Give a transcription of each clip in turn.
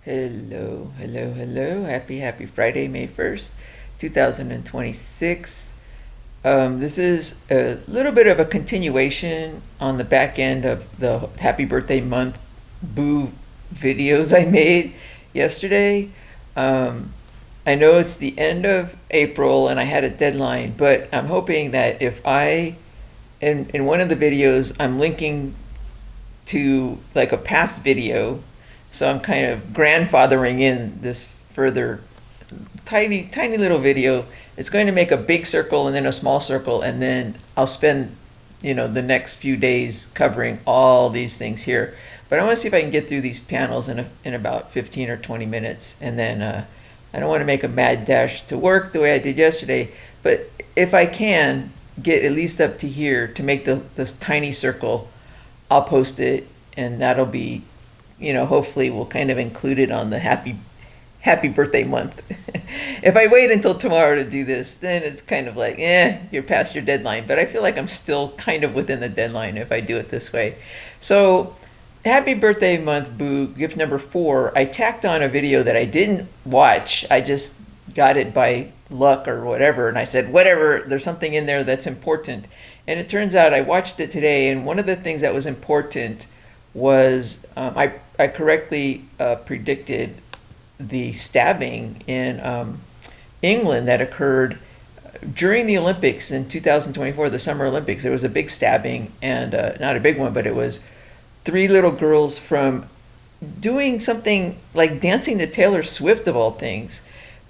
Hello, hello, hello. Happy Friday, May 1st, 2026. This is a little bit of a continuation on the back end of the Happy Birthday Month boo videos I made yesterday. I know it's the end of April and I had a deadline, but I'm hoping that in one of the videos, I'm linking to like a past video. So I'm kind of grandfathering in this further tiny little video. It's going to make a big circle and then a small circle, and then I'll spend, the next few days covering all these things here. But I want to see if I can get through these panels in about 15 or 20 minutes, and then I don't want to make a mad dash to work the way I did yesterday. But if I can get at least up to here to make this tiny circle, I'll post it, and that'll be, hopefully we'll kind of include it on the happy birthday month. If I wait until tomorrow to do this, then it's kind of like, you're past your deadline. But I feel like I'm still kind of within the deadline if I do it this way. So happy birthday month, boo, gift number 4. I tacked on a video that I didn't watch. I just got it by luck or whatever. And I said, whatever, there's something in there that's important. And it turns out I watched it today. And one of the things that was important was I correctly predicted the stabbing in England that occurred during the Olympics in 2024, the Summer Olympics. There was a big stabbing, and not a big one, but it was 3 little girls from doing something like dancing to Taylor Swift of all things.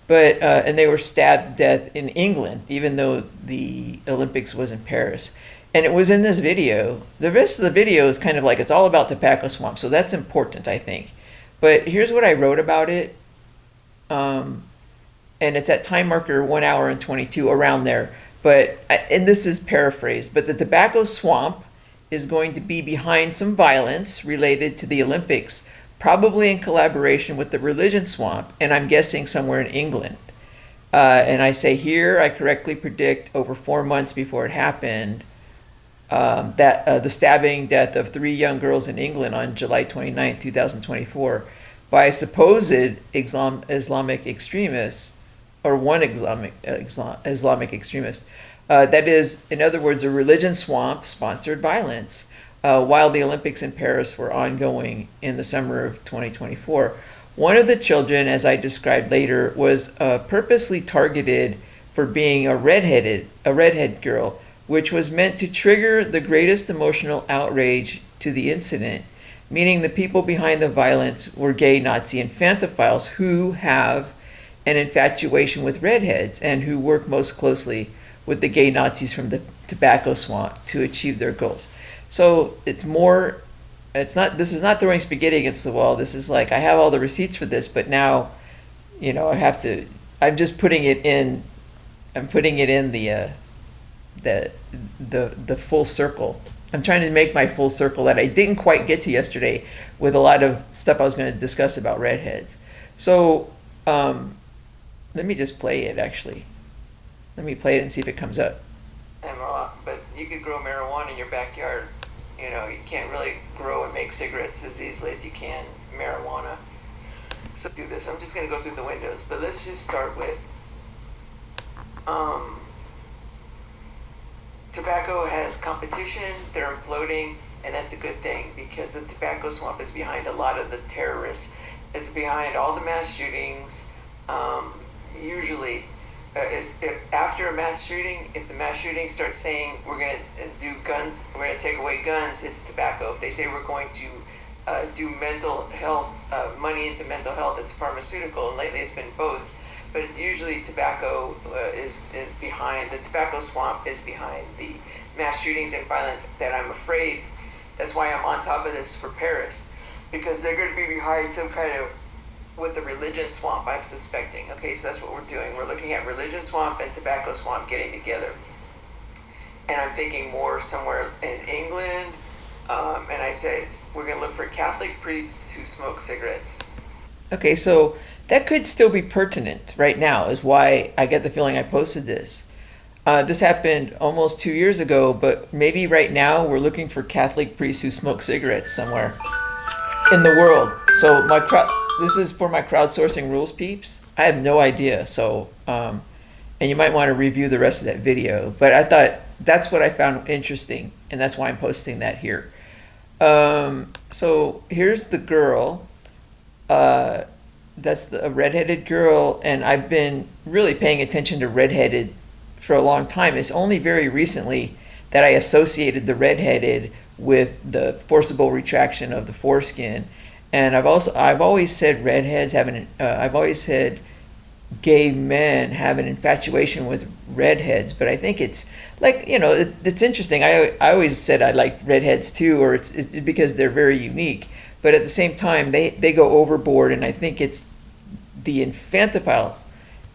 But and they were stabbed to death in England, even though the Olympics was in Paris. And it was in this video. The rest of the video is kind of like it's all about tobacco swamp, so that's important, I think. But here's what I wrote about it. And it's at time marker 1 hour and 22, around there. And this is paraphrased, but the tobacco swamp is going to be behind some violence related to the Olympics, probably in collaboration with the religion swamp, and I'm guessing somewhere in England. And I say here, I correctly predict over 4 months before it happened, that the stabbing death of 3 young girls in England on July 29, 2024, by supposed Islamic extremists, or one Islamic extremist. That is, in other words, a religion swamp sponsored violence while the Olympics in Paris were ongoing in the summer of 2024. One of the children, as I described later, was purposely targeted for being a redhead girl, which was meant to trigger the greatest emotional outrage to the incident, meaning the people behind the violence were gay Nazi infantophiles who have an infatuation with redheads and who work most closely with the gay Nazis from the tobacco swamp to achieve their goals. So this is not throwing spaghetti against the wall. This is like, I have all the receipts for this, but now, I'm just putting it in the full circle. I'm trying to make my full circle that I didn't quite get to yesterday with a lot of stuff I was going to discuss about redheads. So let me just play it, actually. Let me play it and see if it comes up. But you could grow marijuana in your backyard. You can't really grow and make cigarettes as easily as you can marijuana. So do this. I'm just going to go through the windows, but let's just start with tobacco has competition, they're imploding, and that's a good thing because the tobacco swamp is behind a lot of the terrorists. It's behind all the mass shootings. Usually, if after a mass shooting, if the mass shooting starts saying we're going to do guns, we're going to take away guns, it's tobacco. If they say we're going to do mental health, money into mental health, it's pharmaceutical, and lately it's been both. But usually tobacco is behind, the tobacco swamp is behind the mass shootings and violence that I'm afraid, that's why I'm on top of this for Paris, because they're going to be behind some kind of, with the religion swamp, I'm suspecting. Okay, so that's what we're doing. We're looking at religion swamp and tobacco swamp getting together. And I'm thinking more somewhere in England, and I said, we're going to look for Catholic priests who smoke cigarettes. Okay, so that could still be pertinent right now, is why I get the feeling I posted this. This happened almost 2 years ago, but maybe right now we're looking for Catholic priests who smoke cigarettes somewhere in the world. So my This is for my crowdsourcing rules peeps. I have no idea. So, and you might want to review the rest of that video. But I thought that's what I found interesting, and that's why I'm posting that here. So here's the girl. That's a redheaded girl, and I've been really paying attention to redheaded for a long time. It's only very recently that I associated the redheaded with the forcible retraction of the foreskin. And I've always said redheads I've always said gay men have an infatuation with redheads, but I think it's like, it's interesting. I always said I like redheads too, or it's because they're very unique. But at the same time, they go overboard, and I think it's the infantophile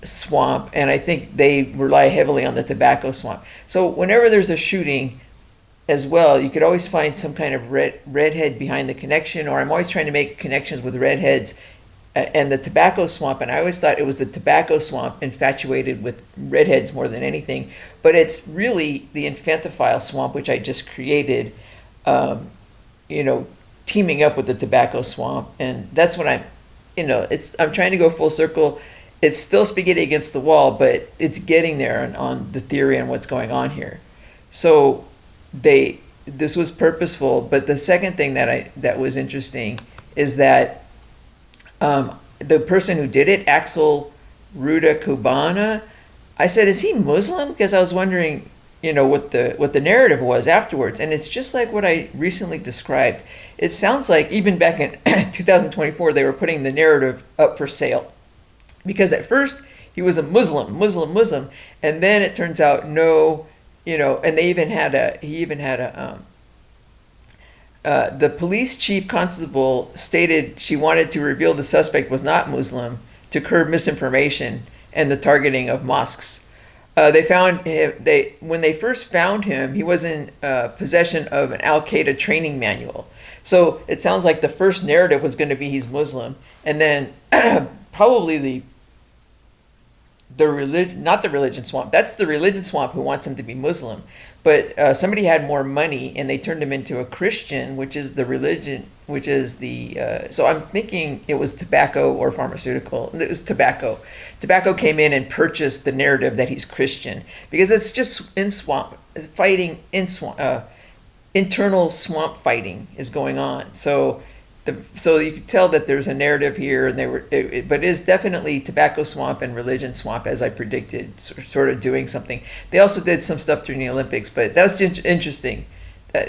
swamp, and I think they rely heavily on the tobacco swamp. So whenever there's a shooting as well, you could always find some kind of redhead behind the connection, or I'm always trying to make connections with redheads and the tobacco swamp, and I always thought it was the tobacco swamp infatuated with redheads more than anything, but it's really the infantophile swamp, which I just created, teaming up with the tobacco swamp. And that's when I'm trying to go full circle. It's still spaghetti against the wall, but it's getting there on the theory on what's going on here. So this was purposeful. But the second thing that was interesting is that the person who did it, Axel Ruda Kubana, I said, is he Muslim? Because I was wondering, what the narrative was afterwards. And it's just like what I recently described. It sounds like even back in 2024, they were putting the narrative up for sale. Because at first he was a Muslim, and then it turns out no, and he even had the police chief constable stated she wanted to reveal the suspect was not Muslim to curb misinformation and the targeting of mosques. They found him. When they first found him, he was in possession of an Al Qaeda training manual. So it sounds like the first narrative was going to be he's Muslim, and then probably not the religion swamp. That's the religion swamp who wants him to be Muslim. But somebody had more money, and they turned him into a Christian, which is the religion, which is the. So I'm thinking it was tobacco or pharmaceutical. It was tobacco. Tobacco came in and purchased the narrative that he's Christian, because it's just in swamp fighting in swamp. Internal swamp fighting is going on. So you could tell that there's a narrative here, and but it is definitely tobacco swamp and religion swamp, as I predicted, sort of doing something. They also did some stuff during the Olympics, but that was interesting.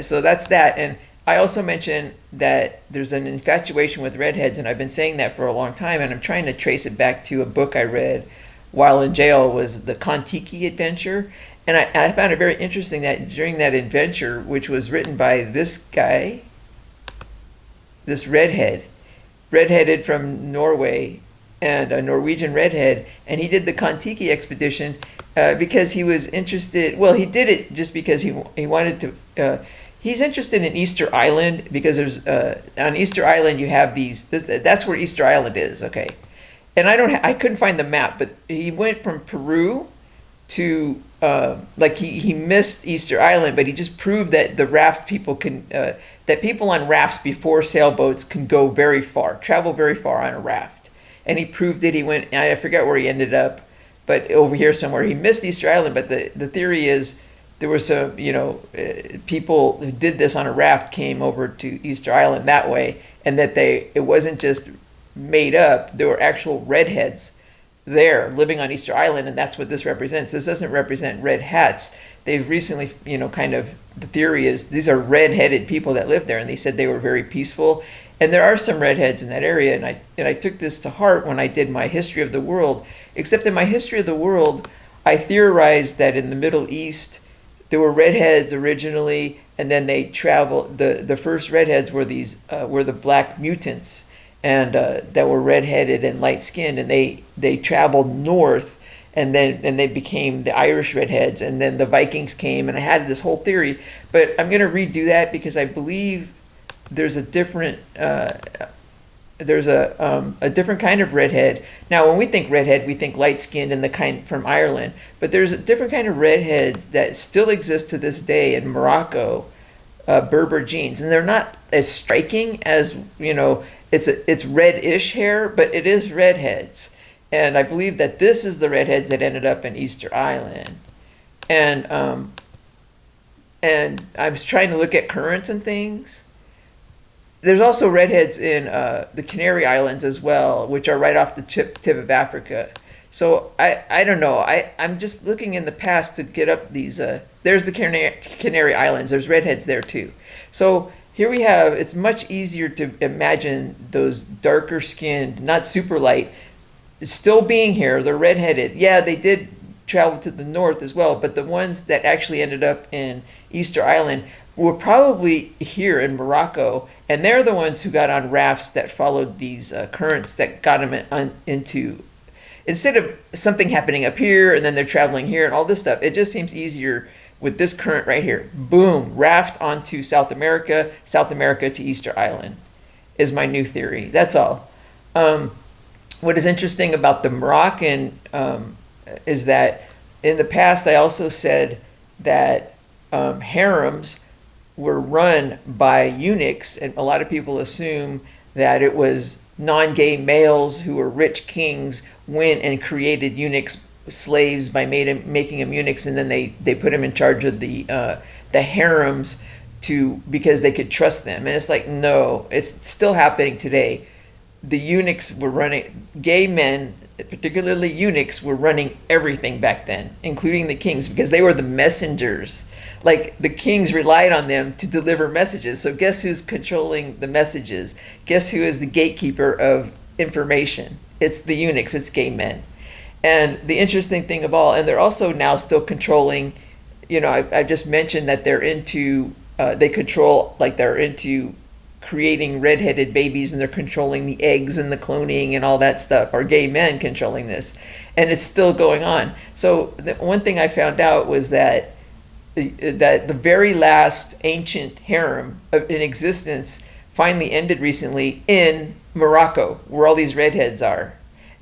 So that's that. And I also mentioned that there's an infatuation with redheads, and I've been saying that for a long time, and I'm trying to trace it back to a book I read while in jail, was the Kon-Tiki adventure. And I found it very interesting that during that adventure, which was written by this guy, this redheaded from Norway, and a Norwegian redhead, and he did the Kon-Tiki expedition because he was interested. Well, he did it just because he wanted to. He's interested in Easter Island because there's on Easter Island you have that's where Easter Island is. Okay, and I couldn't find the map, but he went from Peru to he missed Easter Island, but he just proved that the raft people can that people on rafts before sailboats can go very far, travel very far on a raft, and he proved it. He went, I forget where he ended up, but over here somewhere. He missed Easter Island, but the theory is there were some people who did this on a raft came over to Easter Island that way, and that it wasn't just made up. There were actual redheads there living on Easter Island, and that's what this represents. This doesn't represent red hats. They've recently, the theory is these are red-headed people that live there, and they said they were very peaceful. And there are some redheads in that area, and I took this to heart when I did my history of the world, except in my history of the world, I theorized that in the Middle East, there were redheads originally, and then they traveled, the first redheads were were the black mutants, and that were redheaded and light-skinned, and they traveled north, and they became the Irish redheads, and then the Vikings came, and I had this whole theory, but I'm going to redo that because I believe there's a different different kind of redhead. Now, when we think redhead, we think light-skinned and the kind from Ireland, but there's a different kind of redheads that still exist to this day in Morocco, Berber genes, and they're not as striking as it's reddish hair, but it is redheads. And I believe that this is the redheads that ended up in Easter Island. And I was trying to look at currents and things. There's also redheads in the Canary Islands as well, which are right off the tip of Africa. So I don't know. I'm just looking in the past to get up these. There's the Canary Islands. There's redheads there too. So here we have. It's much easier to imagine those darker skinned, not super light, still being here. They're redheaded. Yeah, they did travel to the north as well, but the ones that actually ended up in Easter Island were probably here in Morocco, and they're the ones who got on rafts that followed these currents that got them into. Instead of something happening up here and then they're traveling here and all this stuff, it just seems easier with this current right here. Boom, raft onto South America to Easter Island is my new theory. That's all. What is interesting about the Moroccan is that in the past I also said that harems were run by eunuchs, and a lot of people assume that it was non-gay males who were rich kings went and created eunuchs, slaves, by making them eunuchs, and then they put them in charge of the harems because they could trust them. And it's like, no, it's still happening today. The eunuchs were running, gay men, particularly eunuchs, were running everything back then, including the kings, because they were the messengers. Like, the kings relied on them to deliver messages. So guess who's controlling the messages? Guess who is the gatekeeper of information? It's the eunuchs, it's gay men. And the interesting thing of all, and they're also now still controlling, I just mentioned that they're into, they're into creating redheaded babies, and they're controlling the eggs and the cloning and all that stuff. Are gay men controlling this? And it's still going on. So the one thing I found out was that the very last ancient harem in existence finally ended recently in Morocco, where all these redheads are.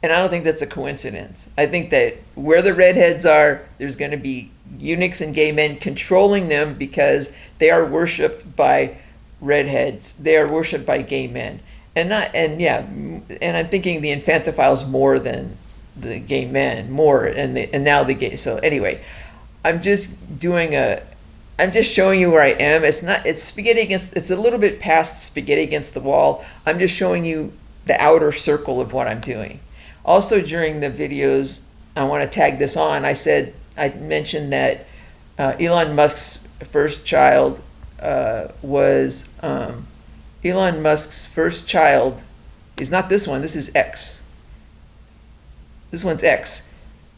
And I don't think that's a coincidence. I think that where the redheads are, there's going to be eunuchs and gay men controlling them, because they are worshipped by redheads. They are worshipped by gay men. And I'm thinking the infantophiles more than the gay men, and now the gay. So anyway, I'm just showing you where I am. It's a little bit past spaghetti against the wall. I'm just showing you the outer circle of what I'm doing. Also, during the videos, I want to tag this on. I mentioned that Elon Musk's first child is not this one. This is X. This one's X.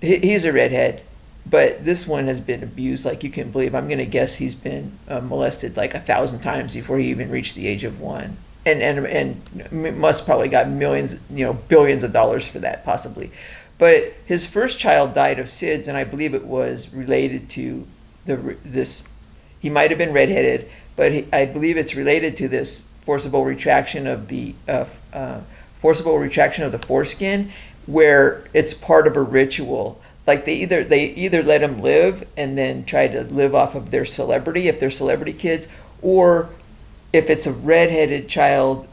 He's a redhead. But this one has been abused like you can believe. I'm going to guess he's been molested like 1,000 times before he even reached the age of 1. And Musk probably got millions, billions of dollars for that, possibly. But his first child died of SIDS, and I believe it was related to this. He might have been redheaded, but I believe it's related to this forcible retraction of the foreskin, where it's part of a ritual. Like they either let him live and then try to live off of their celebrity if they're celebrity kids, or if it's a redheaded child,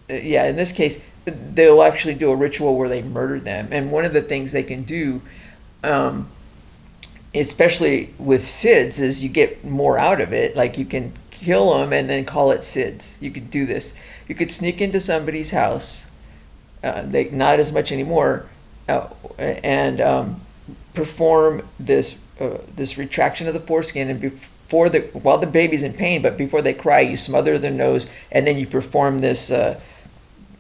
in this case, they'll actually do a ritual where they murder them. And one of the things they can do, especially with SIDS, is you get more out of it. Like, you can kill them and then call it SIDS. You could do this. You could sneak into somebody's house, not as much anymore, and perform this retraction of the foreskin, and while the baby's in pain, but before they cry, you smother their nose, and then you perform this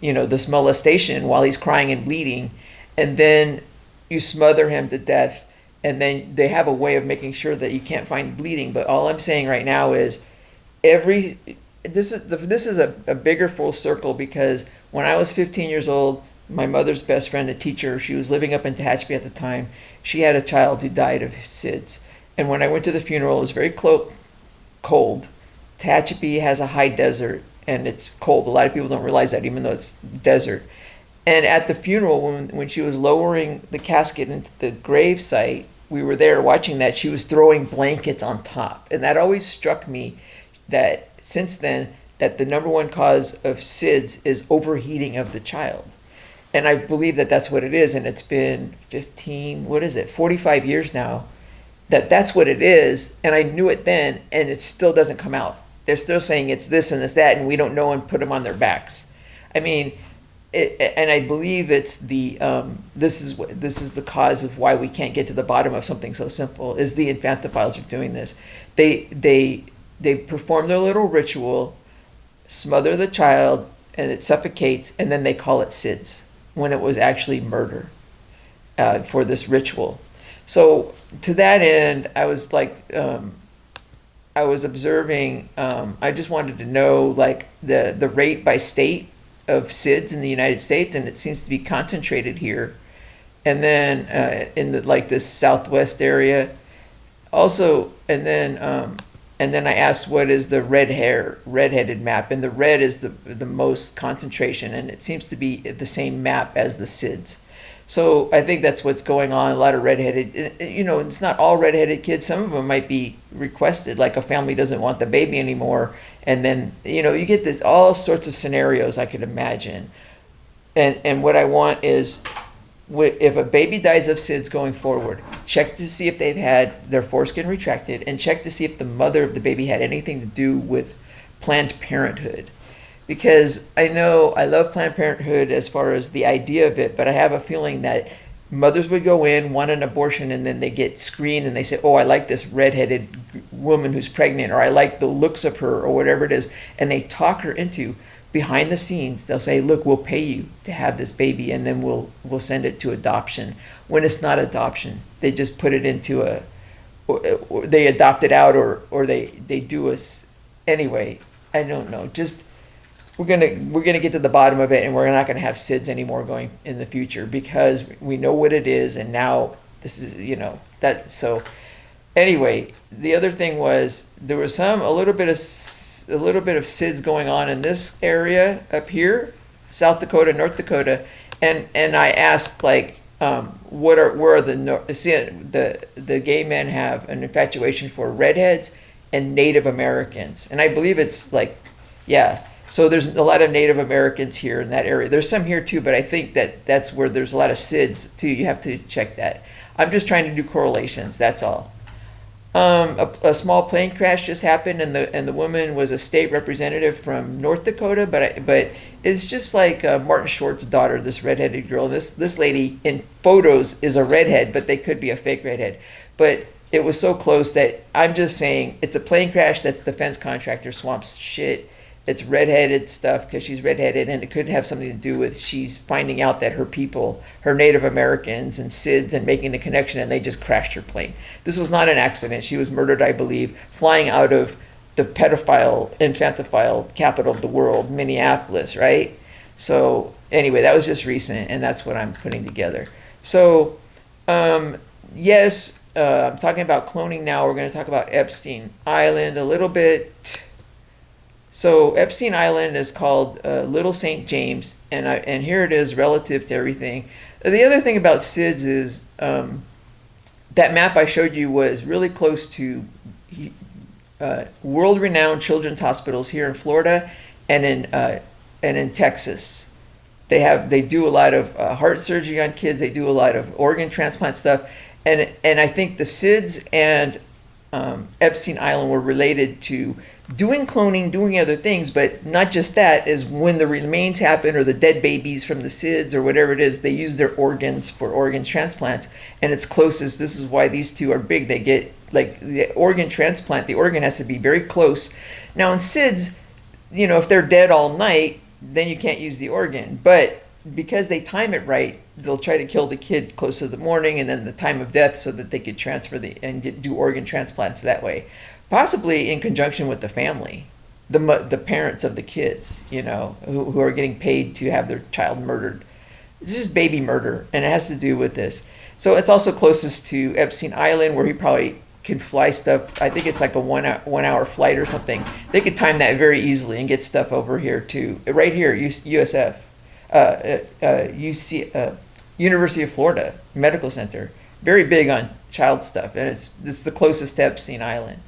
this molestation while he's crying and bleeding, and then you smother him to death, and then they have a way of making sure that you can't find bleeding. But all I'm saying right now is this is a bigger full circle, because when I was 15 years old, my mother's best friend, a teacher, she was living up in Tehachapi at the time, she had a child who died of SIDS. And when I went to the funeral, it was very cold. Tehachapi has a high desert, and it's cold. A lot of people don't realize that, even though it's desert. And at the funeral, when she was lowering the casket into the grave site, we were there watching that, she was throwing blankets on top. And that always struck me, that since then, that the number one cause of SIDS is overheating of the child. And I believe that that's what it is. And it's been 45 years now that's what it is. And I knew it then, and it still doesn't come out. They're still saying it's this and it's that, and we don't know, and put them on their backs. I mean, and I believe it's the this is the cause of why we can't get to the bottom of something so simple. Is the infantophiles are doing this? They perform their little ritual, smother the child, and it suffocates, and then they call it SIDS when it was actually murder for this ritual. So to that end, I was like, I was observing. I just wanted to know like the rate by state of SIDS in the United States, and it seems to be concentrated here, and then in the like this southwest area, also, and then I asked what is the redheaded map, and the red is the most concentration, and it seems to be the same map as the SIDS. So I think that's what's going on. A lot of redheaded, it's not all redheaded kids. Some of them might be requested, like a family doesn't want the baby anymore. And then, you get this all sorts of scenarios I could imagine. And what I want is, if a baby dies of SIDS going forward, check to see if they've had their foreskin retracted, and check to see if the mother of the baby had anything to do with Planned Parenthood. Because I know I love Planned Parenthood as far as the idea of it, but I have a feeling that mothers would go in, want an abortion, and then they get screened and they say, oh, I like this redheaded woman who's pregnant, or I like the looks of her, or whatever it is. And they talk her into, behind the scenes, they'll say, look, we'll pay you to have this baby, and then we'll send it to adoption. When it's not adoption, they just put it into or they adopt it out, or they do us. Anyway, I don't know. Just, we're gonna get to the bottom of it, and we're not gonna have SIDS anymore going in the future, because we know what it is, and now this is that. So anyway, the other thing was there was a little bit of SIDS going on in this area up here, South Dakota, North Dakota, and I asked like, where are the gay men have an infatuation for redheads and Native Americans, and I believe it's like, yeah. So there's a lot of Native Americans here in that area. There's some here too, but I think that's where there's a lot of SIDS too. You have to check that. I'm just trying to do correlations. That's all. A small plane crash just happened, and the woman was a state representative from North Dakota, but it's just like Martin Short's daughter, this redheaded girl. This lady in photos is a redhead, but they could be a fake redhead. But it was so close that I'm just saying it's a plane crash. That's defense contractor swamps shit. It's redheaded stuff because she's redheaded, and it could have something to do with she's finding out that her people, her Native Americans and SIDS, and making the connection, and they just crashed her plane. This was not an accident. She was murdered, I believe, flying out of the infantophile capital of the world, Minneapolis, right? So anyway, that was just recent, and that's what I'm putting together. So yes, I'm talking about cloning now. We're going to talk about Epstein Island a little bit. So Epstein Island is called Little St. James, and here it is relative to everything. The other thing about SIDS is that map I showed you was really close to world-renowned children's hospitals here in Florida and in Texas. They do a lot of heart surgery on kids. They do a lot of organ transplant stuff, and I think the SIDS and Epstein Island were related to doing cloning, doing other things, but not just that, is when the remains happen, or the dead babies from the SIDS or whatever it is, they use their organs for organ transplants, and it's closest. This is why these two are big. They get, like, the organ transplant, the organ has to be very close. Now in SIDS, if they're dead all night, then you can't use the organ, but because they time it right, they'll try to kill the kid close to the morning and then the time of death, so that they could transfer do organ transplants that way. Possibly in conjunction with the family, the parents of the kids, who are getting paid to have their child murdered. It's just baby murder, and it has to do with this. So it's also closest to Epstein Island, where he probably can fly stuff. I think it's like a one hour flight or something. They could time that very easily and get stuff over here too. Right here, USF, University of Florida Medical Center, very big on child stuff, and it's the closest to Epstein Island.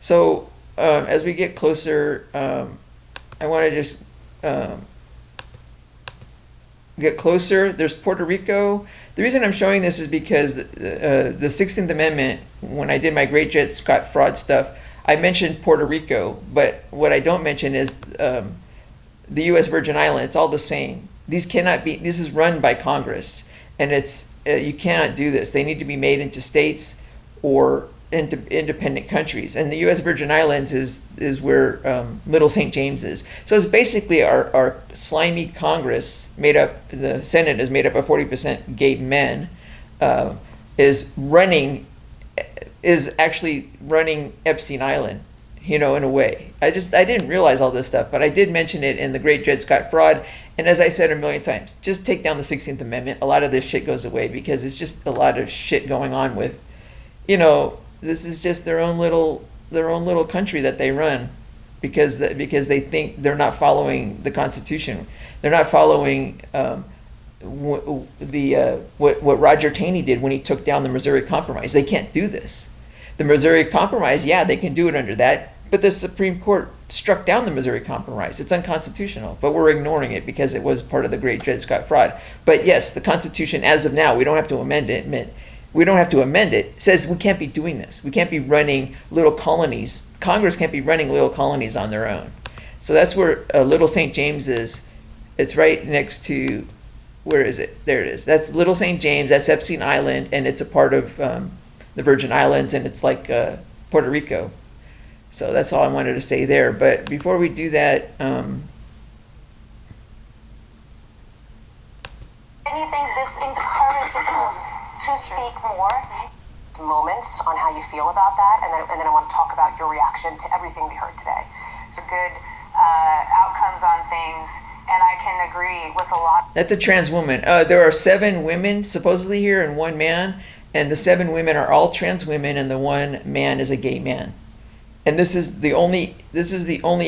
So as we get closer, I want to just get closer. There's Puerto Rico. The reason I'm showing this is because the 16th Amendment, when I did my Great Dred Scott fraud stuff, I mentioned Puerto Rico, but what I don't mention is the U.S. Virgin Islands. It's all the same. These cannot be. This is run by Congress, and it's you cannot do this. They need to be made into states or into independent countries. And the U.S. Virgin Islands is where Little St. James is. So it's basically our slimy Congress made up. The Senate is made up of 40% gay men. Is actually running Epstein Island, in a way. I didn't realize all this stuff, but I did mention it in the Great Dred Scott fraud. And as I said a million times, just take down the 16th Amendment. A lot of this shit goes away because it's just a lot of shit going on with, this is just their own little country that they run because they think they're not following the Constitution. They're not following what Roger Taney did when he took down the Missouri Compromise. They can't do this. The Missouri Compromise, yeah, they can do it under that, but the Supreme Court struck down the Missouri Compromise. It's unconstitutional, but we're ignoring it because it was part of the Great Dred Scott fraud. But yes, the Constitution, as of now, we don't have to amend it. We don't have to amend it. It says we can't be doing this. We can't be running little colonies. Congress can't be running little colonies on their own. So that's where Little St. James is. It's right next to, where is it? There it is. That's Little St. James. That's Epstein Island, and it's a part of the Virgin Islands, and it's like Puerto Rico. So that's all I wanted to say there. But before we do that, anything this encourages to speak more moments on how you feel about that, and then I want to talk about your reaction to everything we heard today. So good outcomes on things, and I can agree with a lot. That's a trans woman. There are 7 women supposedly here and 1 man, and the 7 women are all trans women, and the 1 man is a gay man. And this is the only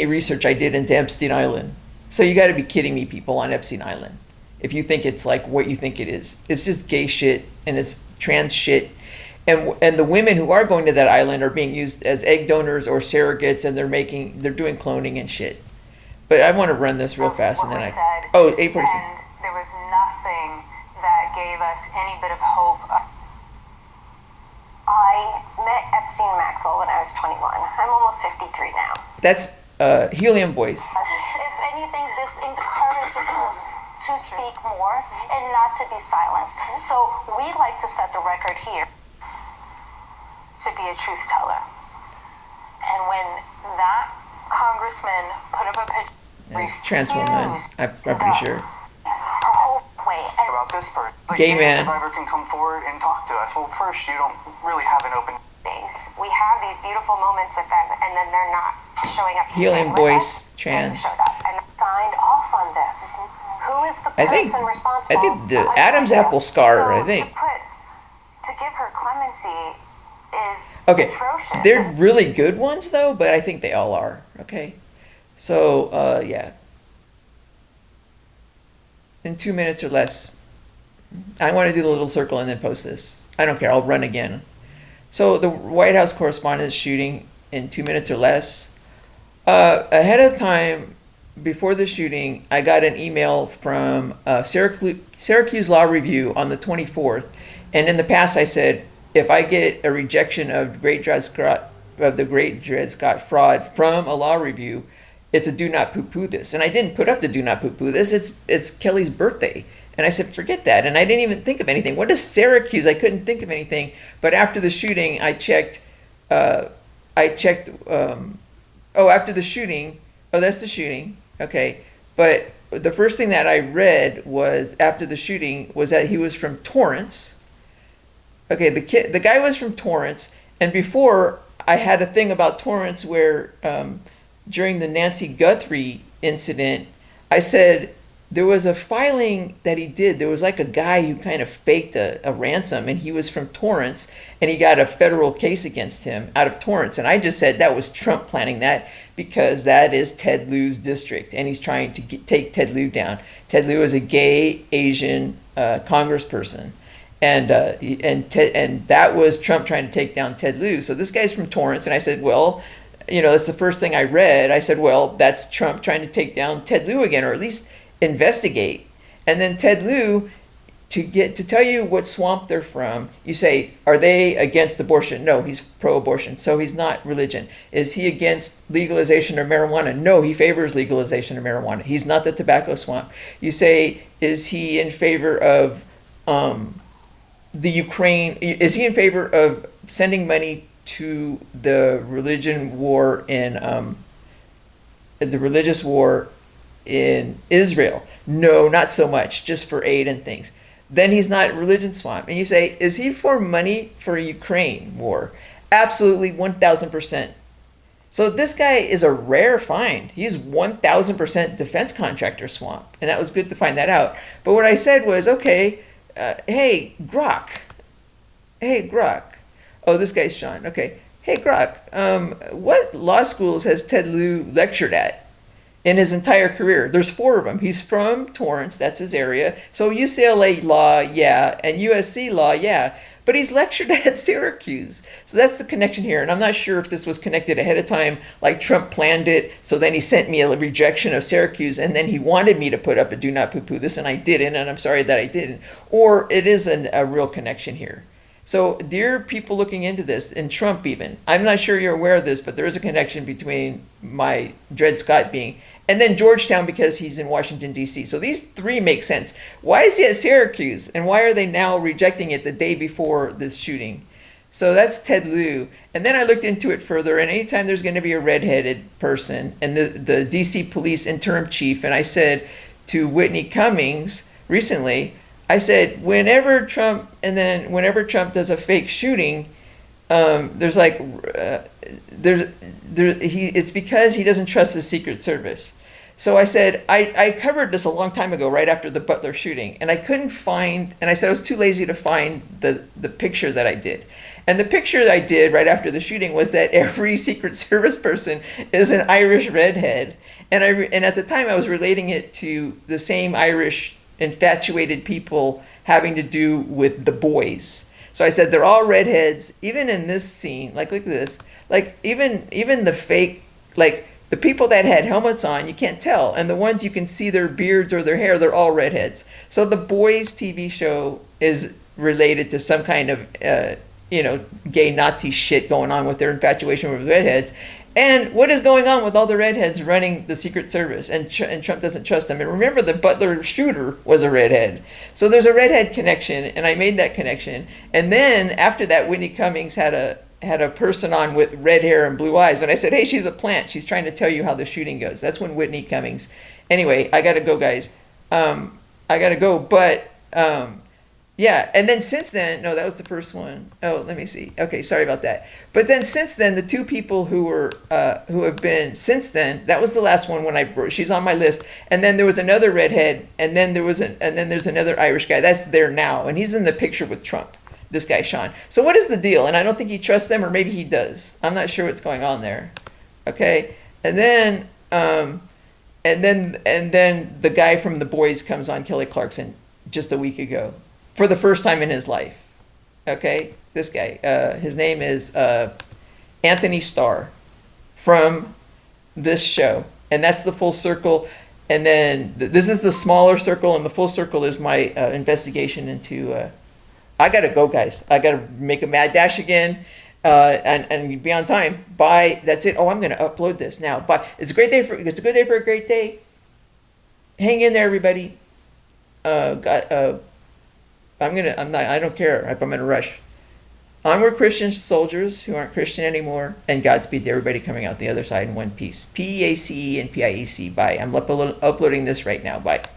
research I did into Epstein Island. So you got to be kidding me, people on Epstein Island, if you think it's like what you think it is. It's just gay shit and it's trans shit. And the women who are going to that island are being used as egg donors or surrogates, and they're doing cloning and shit. But I want to run this real fast, and then 8:46. And there was nothing that gave us any bit of hope. I met Epstein Maxwell when I was 21. I'm almost 53 now. That's helium voice. If anything, this encourages us to speak more and not to be silenced. So we like to set the record here To be a truth teller. And when that congressman put up a picture, Trans woman, I'm pretty sure. her whole way. And About this person. Gay man. Survivor can come forward and talk to us. Well, first, you don't really have an open. we have these beautiful moments with them, and then they're not showing up. Helium with voice, us, trans. and showed up and signed off on this. Who is the person responsible? I think the Adam's apple scar. I think. To give her clemency is Okay, atrocious. they're really good ones though, but I think they all are. Okay, so yeah, in 2 minutes or less, I want to do the little circle and then post this. I don't care. I'll run again. So the White House Correspondence shooting in 2 minutes or less. Ahead of time, before the shooting, I got an email from Syracuse Law Review on the 24th, and in the past I said, if I get a rejection of the Great Dred Scott fraud from a law review, it's a do not poo-poo this. And I didn't put up the do not poo-poo this. It's Kelly's birthday. And I said, forget that. And I didn't even think of anything. What is Syracuse? I couldn't think of anything. But after the shooting, I checked. After the shooting. Oh, that's the shooting. Okay. But the first thing that I read was after the shooting was that he was from Torrance. Okay, the guy was from Torrance, and before I had a thing about Torrance where during the Nancy Guthrie incident, I said there was a filing that he did. There was like a guy who kind of faked a ransom, and he was from Torrance, and he got a federal case against him out of Torrance. And I just said that was Trump planning that because that is Ted Lieu's district, and he's trying to take Ted Lieu down. Ted Lieu is a gay Asian congressperson. And that was Trump trying to take down Ted Lieu. So this guy's from Torrance, and I said, well, that's the first thing I read. I said, well, that's Trump trying to take down Ted Lieu again, or at least investigate. And then Ted Lieu, to tell you what swamp they're from, you say, are they against abortion? No, he's pro-abortion, so he's not religion. Is he against legalization of marijuana? No, he favors legalization of marijuana. He's not the tobacco swamp. You say, is he in favor of the Ukraine? Is he in favor of sending money to the religion war in the religious war in Israel? No, not so much, just for aid and things. Then he's not religion swamp. And you say, is he for money for Ukraine war? Absolutely, 1,000%. So this guy is a rare find. He's 1,000% defense contractor swamp. And that was good to find that out. But what I said was, okay, hey, Grok. Hey, Grok. Oh, this guy's Sean. Okay. Hey, Grok, what law schools has Ted Lieu lectured at in his entire career? There's 4 of them. He's from Torrance, that's his area. So UCLA law, yeah, and USC law, yeah. But he's lectured at Syracuse. So that's the connection here. And I'm not sure if this was connected ahead of time, like Trump planned it, so then he sent me a rejection of Syracuse, and then he wanted me to put up a do not poo-poo this, and I didn't, and I'm sorry that I didn't. Or it is a real connection here. So, dear people looking into this, and Trump even, I'm not sure you're aware of this, but there is a connection between my Dred Scott being, and then Georgetown because he's in Washington, D.C. So these 3 make sense. Why is he at Syracuse? And why are they now rejecting it the day before this shooting? So that's Ted Lieu. And then I looked into it further, and anytime there's going to be a redheaded person, and the D.C. police interim chief, and I said to Whitney Cummings recently, I said, whenever Trump does a fake shooting, it's because he doesn't trust the Secret Service. So I said, I covered this a long time ago, right after the Butler shooting, and I couldn't find, and I said I was too lazy to find the picture that I did. And the picture that I did right after the shooting was that every Secret Service person is an Irish redhead. And at the time I was relating it to the same Irish infatuated people having to do with the boys. So I said they're all redheads, even in this scene. Like, look at this. Like, even the fake, like the people that had helmets on, you can't tell, and the ones you can see their beards or their hair, they're all redheads. So the boys TV show is related to some kind of gay Nazi shit going on with their infatuation with redheads. And what is going on with all the redheads running the Secret Service? And Trump doesn't trust them. And remember, the Butler shooter was a redhead. So there's a redhead connection, and I made that connection. And then after that, Whitney Cummings had a person on with red hair and blue eyes. And I said, hey, she's a plant. She's trying to tell you how the shooting goes. That's when Whitney Cummings. Anyway, I got to go, guys. I got to go. But yeah, and then since then, no, that was the first one. Oh, let me see. Okay, sorry about that. But then since then, the 2 people who have been since then, that was the last one when she's on my list. And then there was another redhead, and then there's another Irish guy. That's there now, and he's in the picture with Trump. This guy, Sean. So what is the deal? And I don't think he trusts them, or maybe he does. I'm not sure what's going on there. Okay, and then the guy from The Boys comes on, Kelly Clarkson, just a week ago. For the first time in his life. Okay, this guy, his name is Anthony Starr from this show. And that's the full circle. And then this is the smaller circle, and the full circle is my investigation into... I got to go, guys. I got to make a mad dash again and be on time. Bye. That's it. Oh, I'm going to upload this now. Bye. It's a good day for a great day. Hang in there, everybody. I don't care if I'm in a rush. Onward, Christian soldiers who aren't Christian anymore, and Godspeed to everybody coming out the other side in one piece. PACE and PIEC. Bye. I'm uploading this right now. Bye.